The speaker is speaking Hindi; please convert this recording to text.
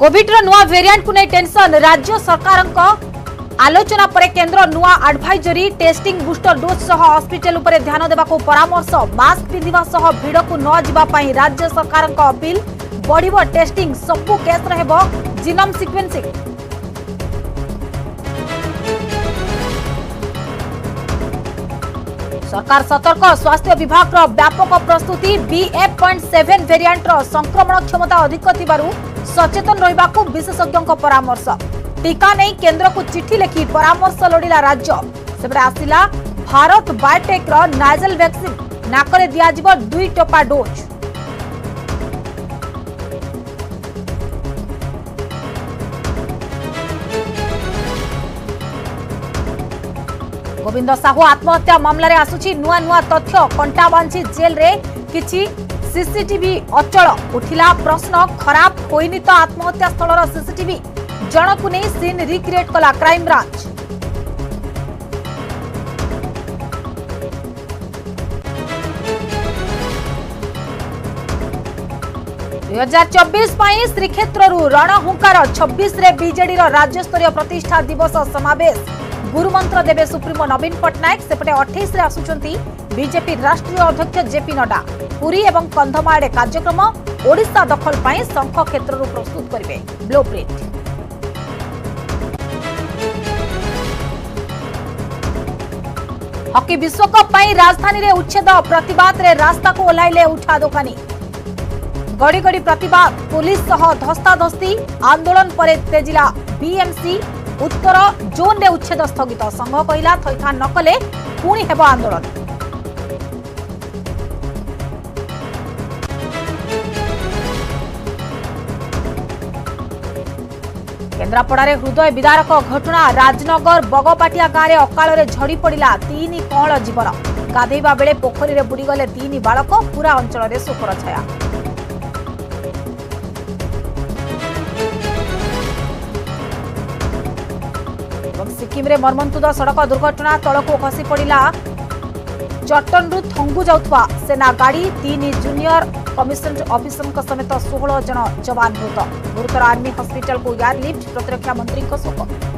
कोविड नुआ वेरिएंट को नहीं टेंशन राज्य सरकार आलोचना पर केंद्र नुआ एडवाइजरी टेस्टिंग बूस्टर डोज सह हॉस्पिटल उपरे ध्यान देवा परामर्श मास्क पिंधिबा सह भीड़ को न जिबा पई राज्य सरकार अपील बढ़िबो टेस्टिंग सबु केस रहबो जीनोम सिक्वेंसिंग। सरकार सतर्क स्वास्थ्य विभाग व्यापक प्रस्तुति BF.7 वेरिएंट संक्रमण क्षमता अधिक थिबारु सचेतन रहिबाकू विशेषज्ञों परामर्श। टीका नहीं केंद्र को चिठी लिखि परामर्श लोड़िला राज्य सेबरे आसिला भारत बायोटेक नाजल वैक्सीन नाकरे दियाजिबो 2 टोपा डोज। गोविंद साहू आत्महत्या मामला आसुची नुआ नुआ तथ्य कंटाबांची जेल रे किछि सीसीटीवी अचल उठिला प्रश्न खराब होइनी तो आत्महत्या स्थल सीसीटीवी जनकु नहीं सीन रिक्रिएट कला क्राइम ब्रांच। हजार 24 श्रीक्षेत्र रणहुंकार 26 रे बीजेडी राज्य स्तरीय प्रतिष्ठा दिवस समावेश गुरुमंत्र देवे सुप्रीमो नवीन पट्टनायक सेपटे 28 रे आसुचंती बीजेपी राष्ट्रीय अध्यक्ष जेपी नड्डा पुरी एवं कंधमाल कार्यक्रम ओडिशा दखल पाई शंख क्षेत्र प्रस्तुत करेंगे ब्लूप्रिंट। हॉकी विश्वकप पाई राजधानी रे उच्छेद प्रतिवाद रे रास्ता को ओह्लाइले उठा दोकानी गड़ी गड़ी प्रतिवाद पुलिस सह धस्ताधस्ती आंदोलन पर तेजिला बीएमसी उत्तर जोन रे उच्छेद स्थगित संघ कहला थैथान न कले पुणी हेबो आंदोलन। केन्द्रापड़ा हृदय विदारक घटना राजनगर बगपाटिया गाँव में अकाल झड़ी पड़ा 3 कअंल जीवन गाधेबा बेले पोखरी में बुड़ीगले 3 बालक पूरा अंचल में शोकर छाया। सिक्किम रे मर्मन्तुद सड़क दुर्घटना तलको खसी पड़ा जटनरु थंगु जाउथवा सेना गाड़ी 3 जूनियर कमिशनड ऑफिसर समेत 16 जन जवान मृत गुरुतर आर्मी हॉस्पिटल को एयरलिफ्ट प्रतिरक्षा मंत्री शोक।